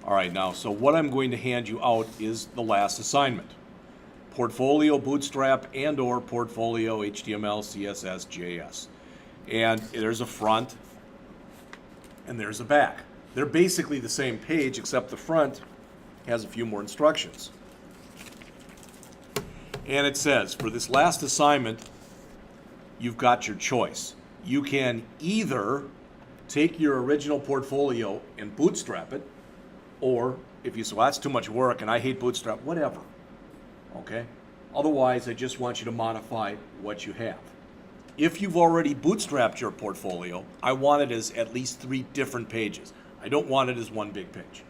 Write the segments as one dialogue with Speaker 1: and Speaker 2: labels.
Speaker 1: All right, now, so what I'm going to hand you out is the last assignment. Portfolio Bootstrap and or Portfolio HTML, CSS, JS. And there's a front and there's a back. They're basically the same page except the front has a few more instructions. And it says, for this last assignment, you've got your choice. You can either take your original portfolio and bootstrap it, or if you say, well, that's too much work and I hate bootstrap, whatever, okay? Otherwise, I just want you to modify what you have. If you've already bootstrapped your portfolio, I want it as at least 3 different pages. I don't want it as one big page.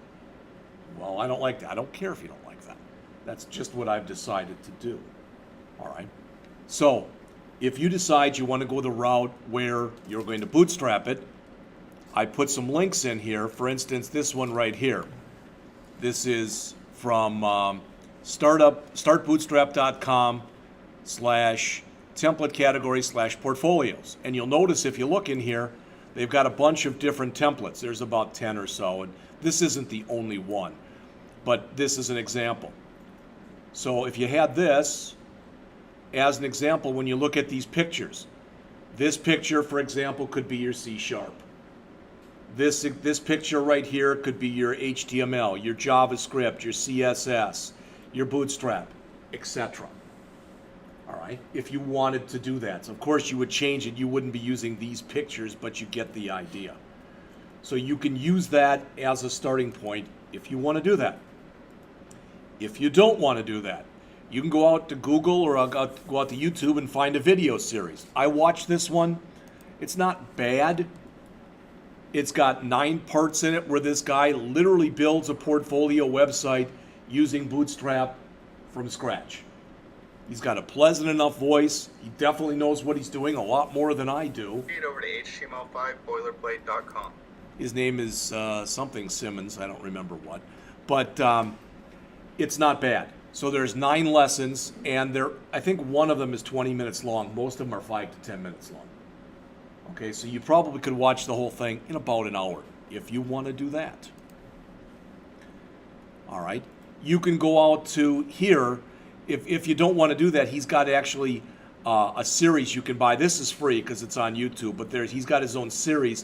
Speaker 1: Well, I don't like that. I don't care if you don't like that. That's just what I've decided to do, all right? So, if you decide you want to go the route where you're going to bootstrap it, I put some links in here. For instance, this one right here. This is from startbootstrap.com/template category/portfolios. And you'll notice if you look in here, they've got a bunch of different templates. There's about 10 or so. And this isn't the only one, but this is an example. So if you had this as an example, when you look at these pictures, this picture, for example, could be your C#. This picture right here could be your HTML, your JavaScript, your CSS, your Bootstrap, etc. All right, if you wanted to do that. So of course, you would change it. You wouldn't be using these pictures, but you get the idea. So you can use that as a starting point if you want to do that. If you don't want to do that, you can go out to Google or go out to YouTube and find a video series. I watched this one. It's not bad. It's got 9 parts in it where this guy literally builds a portfolio website using Bootstrap from scratch. He's got a pleasant enough voice. He definitely knows what he's doing, a lot more than I do.
Speaker 2: Over to HTML5boilerplate.com.
Speaker 1: His name is something Simmons, I don't remember what. But it's not bad. So there's 9 lessons, and I think one of them is 20 minutes long. Most of them are 5 to 10 minutes long. Okay, so you probably could watch the whole thing in about an hour if you want to do that. All right, you can go out to here. If you don't want to do that, he's got actually a series you can buy. This is free because it's on YouTube, but he's got his own series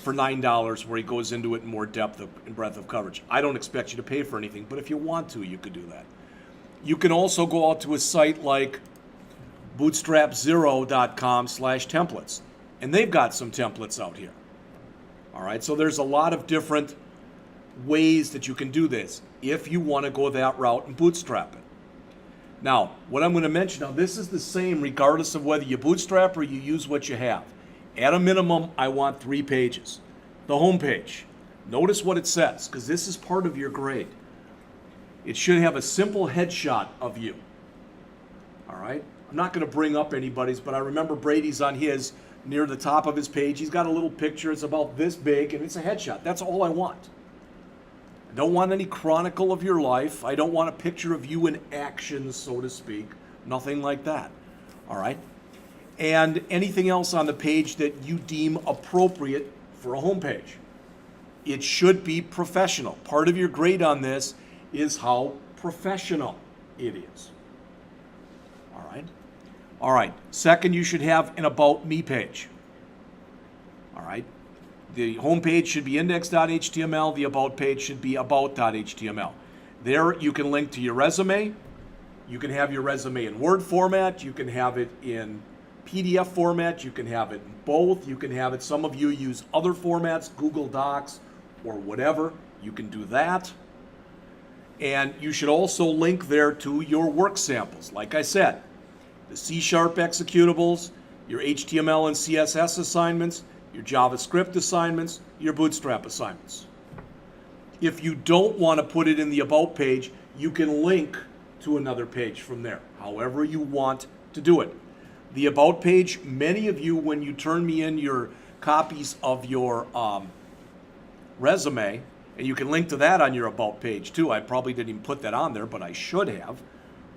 Speaker 1: for $9 where he goes into it in more depth and breadth of coverage. I don't expect you to pay for anything, but if you want to, you could do that. You can also go out to a site like bootstrapzero.com/templates. And they've got some templates out here. All right, so there's a lot of different ways that you can do this if you want to go that route and bootstrap it. Now, what I'm going to mention now, this is the same regardless of whether you bootstrap or you use what you have. At a minimum, I want 3 pages. The home page. Notice what it says, because this is part of your grade. It should have a simple headshot of you. All right? I'm not going to bring up anybody's, but I remember Brady's on his. Near the top of his page, he's got a little picture. It's about this big, and it's a headshot. That's all I want. I don't want any chronicle of your life. I don't want a picture of you in action, so to speak. Nothing like that. All right? And anything else on the page that you deem appropriate for a home page. It should be professional. Part of your grade on this is how professional it is. All right? All right, second, you should have an About Me page. All right, the home page should be index.html. The About page should be about.html. There you can link to your resume. You can have your resume in Word format. You can have it in PDF format. You can have it in both. You can have it, some of you use other formats, Google Docs or whatever. You can do that. And you should also link there to your work samples. Like I said, the C# executables, your HTML and CSS assignments, your JavaScript assignments, your Bootstrap assignments. If you don't want to put it in the About page, you can link to another page from there, however you want to do it. The About page, many of you, when you turn me in your copies of your resume, and you can link to that on your About page too. I probably didn't even put that on there, but I should have.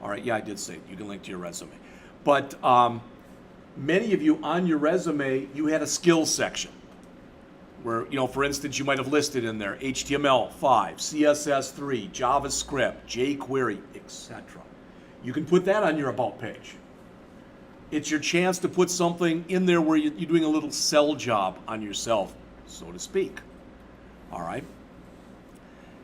Speaker 1: All right, yeah, I did say it. You can link to your resume. But many of you on your resume, you had a skills section. where, for instance, you might have listed in there HTML5, CSS3, JavaScript, jQuery, etc. You can put that on your About page. It's your chance to put something in there where you're doing a little sell job on yourself, so to speak. All right?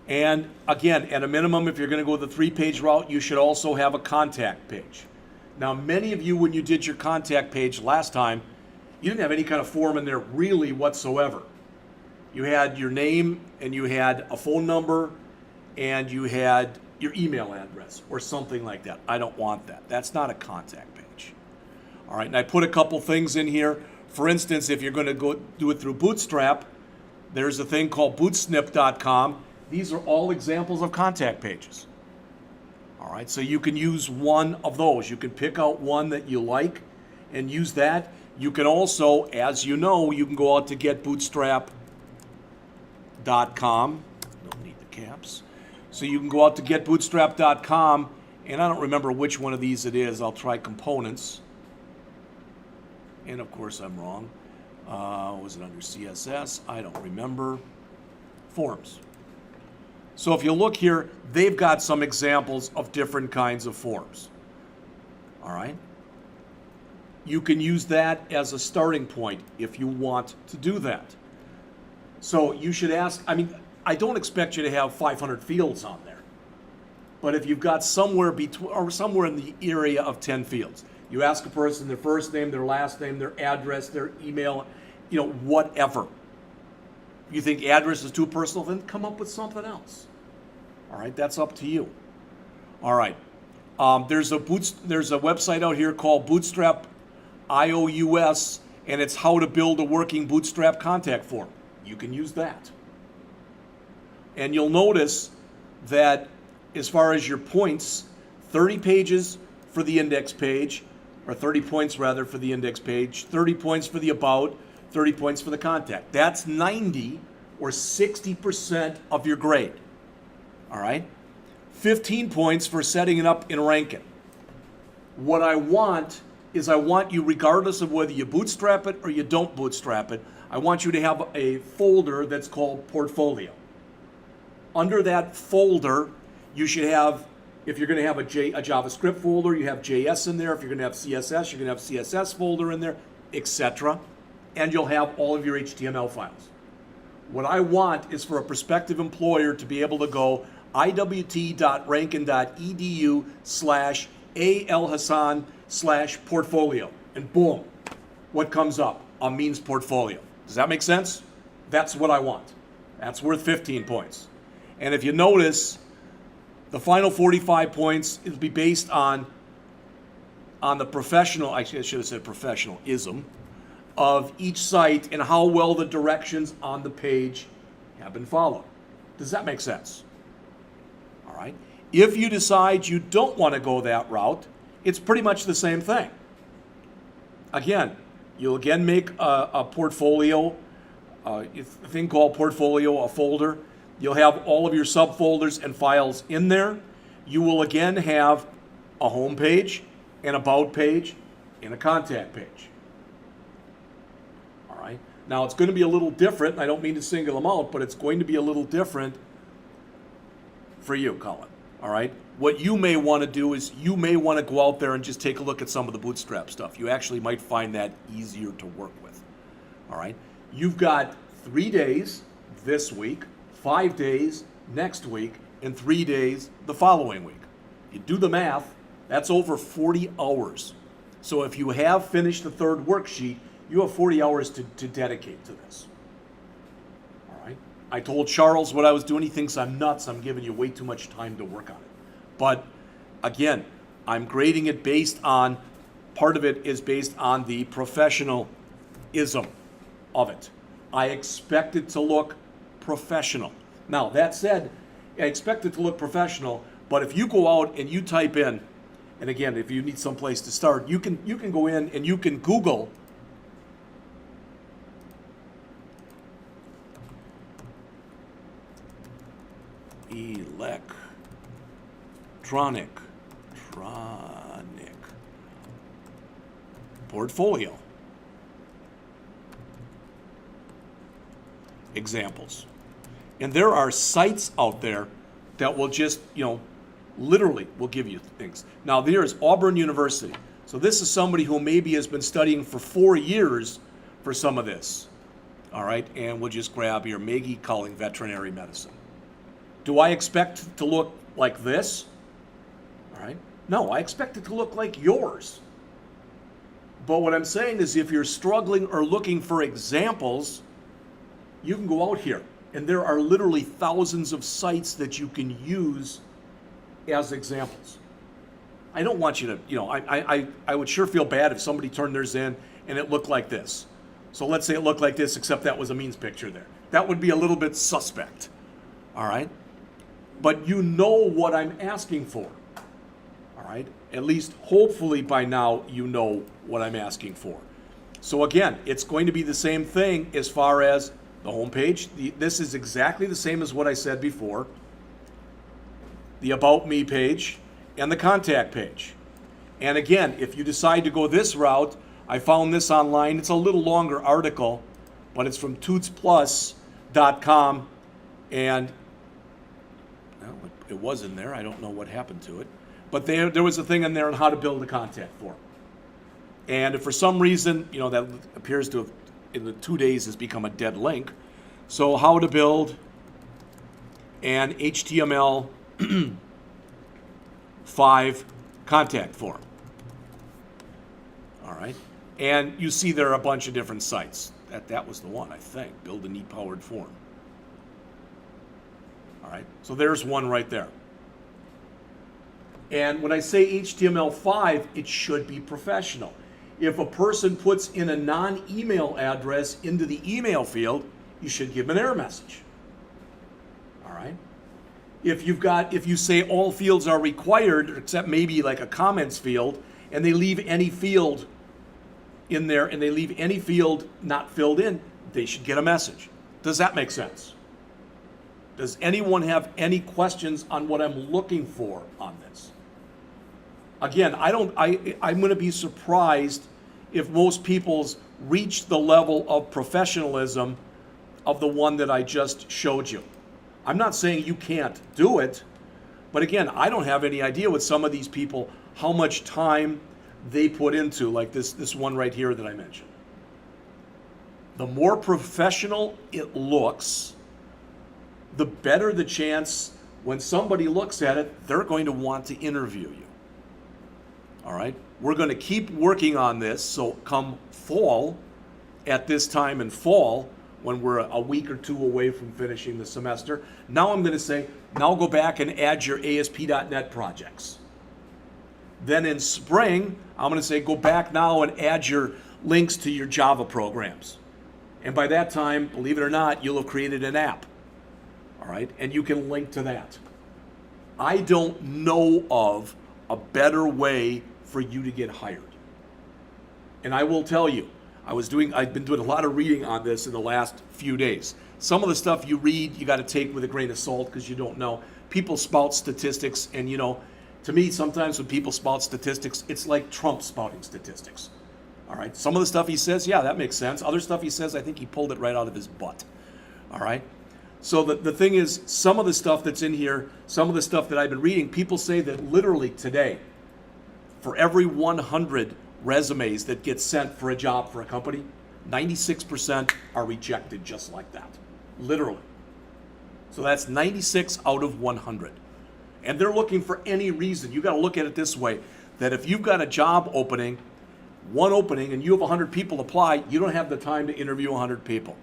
Speaker 1: And again, at a minimum, if you're going to go the 3-page route, you should also have a contact page. Now, many of you, when you did your contact page last time, you didn't have any kind of form in there really whatsoever. You had your name and you had a phone number and you had your email address or something like that. I don't want that. That's not a contact page. All right, and I put a couple things in here. For instance, if you're going to go do it through Bootstrap, there's a thing called bootsnip.com. These are all examples of contact pages. All right, so you can use one of those. You can pick out one that you like and use that. You can also, as you know, you can go out to getbootstrap.com. Don't need the caps. So you can go out to getbootstrap.com, and I don't remember which one of these it is. I'll try components. And of course I'm wrong. Was it under CSS? I don't remember. Forms. So if you look here, they've got some examples of different kinds of forms. All right? You can use that as a starting point if you want to do that. So you should ask, I don't expect you to have 500 fields on there. But if you've got somewhere between or somewhere in the area of 10 fields, you ask a person their first name, their last name, their address, their email, whatever. You think address is too personal, then come up with something else. All right, that's up to you. All right, there's a website out here called Bootstrap IOUS, and it's how to build a working Bootstrap contact form. You can use that. And you'll notice that as far as your points, 30 pages for the index page, or 30 points rather for the index page, 30 points for the about, 30 points for the contact. That's 90 or 60% of your grade. All right? 15 points for setting it up in ranking. What I want is you, regardless of whether you bootstrap it or you don't bootstrap it, I want you to have a folder that's called Portfolio. Under that folder, you should have, if you're going to have a JavaScript folder, you have JS in there. If you're going to have CSS, you're going to have CSS folder in there, etc. And you'll have all of your HTML files. What I want is for a prospective employer to be able to go iwt.rankin.edu/alhassan/portfolio. And boom, what comes up? A means portfolio. Does that make sense? That's what I want. That's worth 15 points. And if you notice, the final 45 points will be based on the professional, actually I should have said professionalism, of each site and how well the directions on the page have been followed. Does that make sense? All right. If you decide you don't want to go that route, it's pretty much the same thing. Again, you'll again make a portfolio, a thing called Portfolio, a folder. You'll have all of your subfolders and files in there. You will again have a home page, an about page, and a contact page. All right. Now it's going to be a little different. I don't mean to single them out, but it's going to be a little different for you, Colin. All right. What you may want to do is you may want to go out there and just take a look at some of the Bootstrap stuff. You actually might find that easier to work with. All right. You've got 3 days this week, 5 days next week, and 3 days the following week. You do the math, that's over 40 hours. So if you have finished the third worksheet, you have 40 hours to dedicate to this. All right. I told Charles what I was doing. He thinks I'm nuts. I'm giving you way too much time to work on it. But again, I'm grading it based on, part of it is based on the professionalism of it. I expect it to look professional. Now, that said, I expect it to look professional, but if you go out and you type in, and again, if you need some place to start, you can go in and you can Google electronic portfolio. examples. And there are sites out there that will just, literally will give you things. Now, there's Auburn University. So this is somebody who maybe has been studying for 4 years for some of this. All right, and we'll just grab your Maggie Culling Veterinary Medicine. Do I expect it to look like this? All right. No, I expect it to look like yours. But what I'm saying is if you're struggling or looking for examples, you can go out here. And there are literally thousands of sites that you can use as examples. I don't want you to, I would sure feel bad if somebody turned theirs in and it looked like this. So let's say it looked like this, except that was a means picture there. That would be a little bit suspect. All right? But you know what I'm asking for. All right? At least hopefully by now you know what I'm asking for. So again, it's going to be the same thing as far as the home page. This is exactly the same as what I said before. The About Me page and the contact page. And again, if you decide to go this route, I found this online. It's a little longer article, but it's from tootsplus.com. And well, it was in there. I don't know what happened to it. But there was a thing in there on how to build a contact form. And if for some reason, that appears to have, in the 2 days, has become a dead link. So how to build an HTML 5 contact form. All right. And you see there are a bunch of different sites. That was the one, I think. Build an e-powered form. All right. So there's one right there. And when I say HTML5, it should be professional. If a person puts in a non-email address into the email field, you should give them an error message. All right. If you say all fields are required, except maybe like a comments field, and they leave any field in there and they leave any field not filled in, they should get a message. Does that make sense? Does anyone have any questions on what I'm looking for on this? Again, I'm going to be surprised if most people's reach the level of professionalism of the one that I just showed you. I'm not saying you can't do it, but again, I don't have any idea with some of these people how much time they put into, like this one right here that I mentioned. The more professional it looks, the better the chance when somebody looks at it, they're going to want to interview you. All right? We're going to keep working on this, so come fall, at this time in fall, when we're a week or two away from finishing the semester, now I'm going to say, now go back and add your ASP.NET projects. Then in spring, I'm going to say, go back now and add your links to your Java programs. And by that time, believe it or not, you'll have created an app. All right? And you can link to that. I don't know of a better way for you to get hired. And I will tell you, I've been doing a lot of reading on this in the last few days. Some of the stuff you read, you got to take with a grain of salt because you don't know. People spout statistics, and to me, sometimes when people spout statistics, it's like Trump spouting statistics. All right. Some of the stuff he says, yeah, that makes sense. Other stuff he says, I think he pulled it right out of his butt. All right. So the thing is, some of the stuff that's in here, some of the stuff that I've been reading, people say that literally today, for every 100 resumes that get sent for a job for a company, 96% are rejected just like that. Literally. So that's 96 out of 100. And they're looking for any reason. You got to look at it this way, that if you've got a job opening, one opening, and you have 100 people apply, you don't have the time to interview 100 people.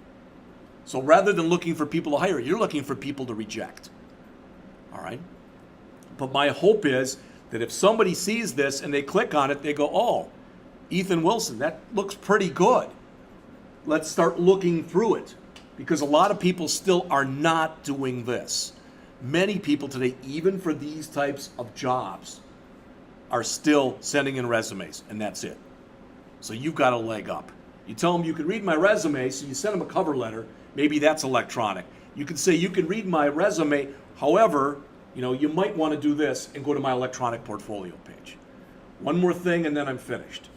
Speaker 1: So rather than looking for people to hire, you're looking for people to reject. All right? But my hope is that if somebody sees this and they click on it, they go, oh, Ethan Wilson, that looks pretty good. Let's start looking through it. Because a lot of people still are not doing this. Many people today, even for these types of jobs, are still sending in resumes, and that's it. So you've got a leg up. You tell them you can read my resume, so you send them a cover letter. Maybe that's electronic. You can say you can read my resume, however, you might want to do this and go to my electronic portfolio page. One more thing, and then I'm finished.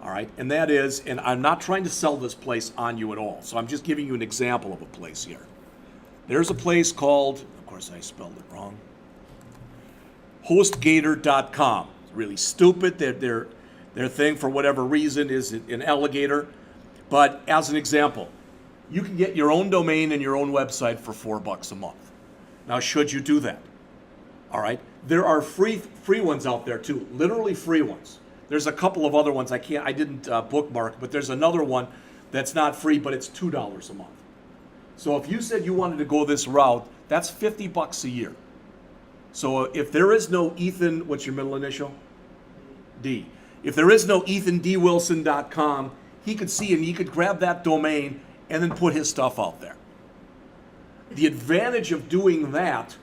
Speaker 1: All right, and that is, and I'm not trying to sell this place on you at all, so I'm just giving you an example of a place here. There's a place called, of course I spelled it wrong, HostGator.com. It's really stupid. Their thing, for whatever reason, is an alligator. But as an example, you can get your own domain and your own website for $4 a month. Now, should you do that? All right. There are free ones out there too, literally free ones. There's a couple of other ones I didn't bookmark, but there's another one that's not free, but it's $2 a month. So if you said you wanted to go this route, that's $50 a year. So if there is no Ethan, what's your middle initial? D. If there is no EthanDWilson.com, he could see and he could grab that domain and then put his stuff out there. The advantage of doing that,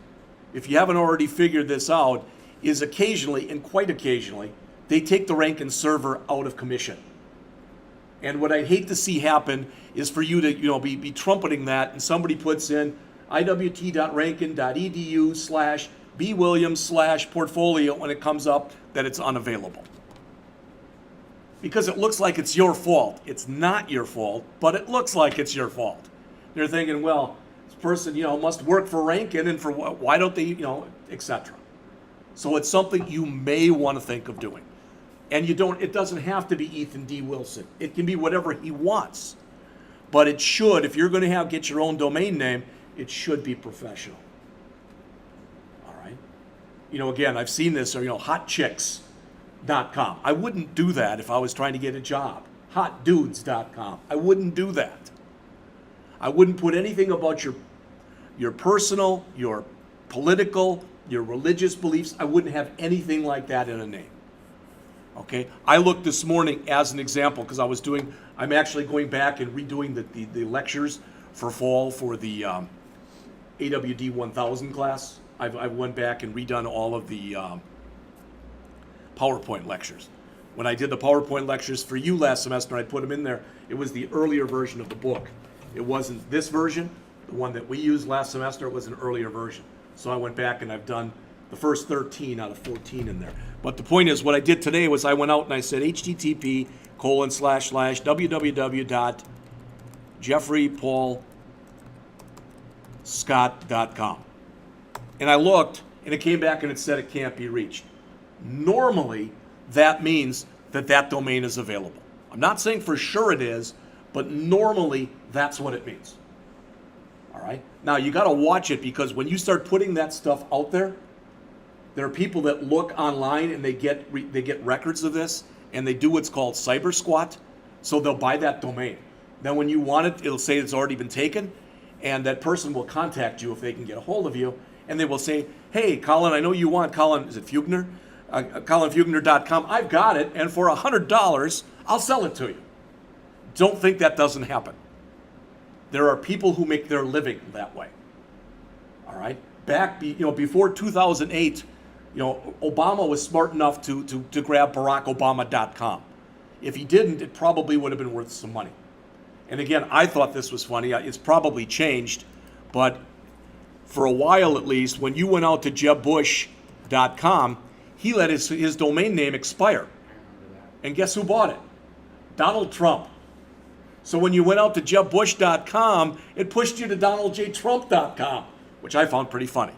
Speaker 1: if you haven't already figured this out, is occasionally, and quite occasionally, they take the rank and server out of commission. And what I hate to see happen is for you to be trumpeting that, and somebody puts in iwt.rankin.edu/bwilliams/portfolio when it comes up that it's unavailable. Because it looks like it's your fault. It's not your fault, but it looks like it's your fault. They're thinking, well, this person, must work for Rankin, and for why don't they, etc. So it's something you may want to think of doing. And it doesn't have to be Ethan D. Wilson. It can be whatever he wants. But it should, if you're going to get your own domain name, it should be professional. All right? Again, I've seen this, or, hotchicks.com. I wouldn't do that if I was trying to get a job. Hotdudes.com. I wouldn't do that. I wouldn't put anything about your personal, your political, your religious beliefs. I wouldn't have anything like that in a name. Okay, I looked this morning as an example because I'm actually going back and redoing the lectures for fall for the AWD1100 class. I went back and redone all of the PowerPoint lectures. When I did the PowerPoint lectures for you last semester, I put them in there. It was the earlier version of the book. It wasn't this version, the one that we used last semester. It was an earlier version. So I went back and I've done the first 13 out of 14 in there. But the point is, what I did today was I went out and I said http://www.jeffreypaulscott.com. And I looked, and it came back and it said it can't be reached. Normally, that means that domain is available. I'm not saying for sure it is, but normally that's what it means. All right? Now, you got to watch it, because when you start putting that stuff out there, there are people that look online and they get records of this, and they do what's called cyber squat. So they'll buy that domain. Then when you want it, it'll say it's already been taken, and that person will contact you if they can get a hold of you, and they will say, hey, Colin, I know you want Colin, is it Fugner? ColinFugner.com. I've got it, and for $100, I'll sell it to you. Don't think that doesn't happen. There are people who make their living that way. All right? Back, before 2008, Obama was smart enough to grab BarackObama.com. If he didn't, it probably would have been worth some money. And again, I thought this was funny. It's probably changed, but for a while at least, when you went out to JebBush.com, he let his domain name expire. And guess who bought it? Donald Trump. So when you went out to JebBush.com, it pushed you to DonaldJTrump.com, which I found pretty funny.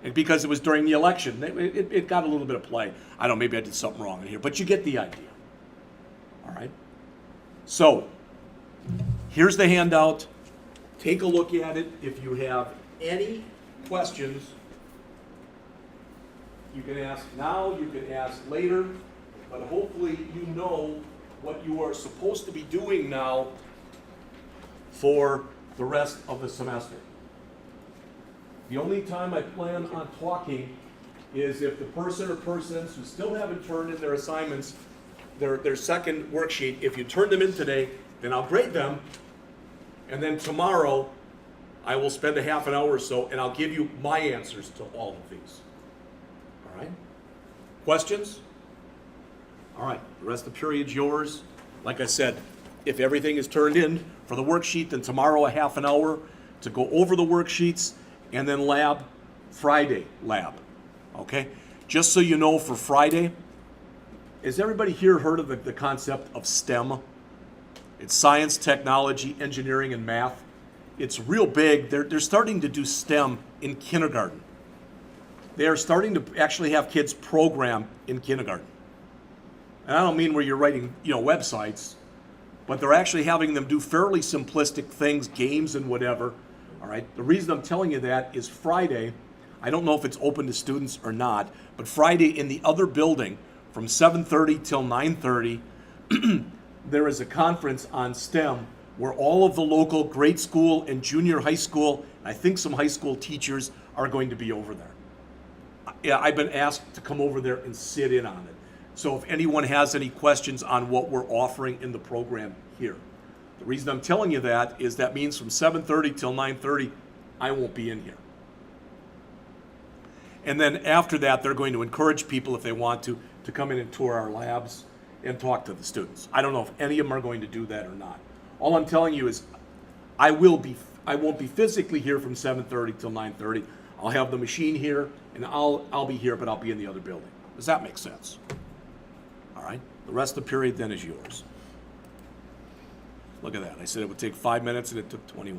Speaker 1: And because it was during the election, it got a little bit of play. I don't know, maybe I did something wrong in here, but you get the idea. All right? So, here's the handout. Take a look at it. If you have any questions, you can ask now, you can ask later, but hopefully you know what you are supposed to be doing now for the rest of the semester. The only time I plan on talking is if the person or persons who still haven't turned in their assignments, their second worksheet, if you turn them in today, then I'll grade them, and then tomorrow I will spend a half an hour or so and I'll give you my answers to all of these. All right? Questions? All right, the rest of the period's yours. Like I said, if everything is turned in for the worksheet, then tomorrow a half an hour to go over the worksheets, and then Friday lab, okay? Just so you know, for Friday, has everybody here heard of the concept of STEM? It's science, technology, engineering, and math. It's real big. They're starting to do STEM in kindergarten. They are starting to actually have kids program in kindergarten. And I don't mean where you're writing, websites, but they're actually having them do fairly simplistic things, games and whatever. All right. The reason I'm telling you that is Friday. I don't know if it's open to students or not, but Friday in the other building from 7:30 till 9:30, there is a conference on STEM where all of the local grade school and junior high school, and I think some high school teachers are going to be over there. Yeah, I've been asked to come over there and sit in on it. So if anyone has any questions on what we're offering in the program here. The reason I'm telling you that is that means from 7:30 till 9:30, I won't be in here. And then after that, they're going to encourage people, if they want to come in and tour our labs and talk to the students. I don't know if any of them are going to do that or not. All I'm telling you is I won't be physically here from 7:30 till 9:30. I'll have the machine here, and I'll be here, but I'll be in the other building. Does that make sense? All right. The rest of the period then is yours. Look at that. I said it would take 5 minutes, and it took 21.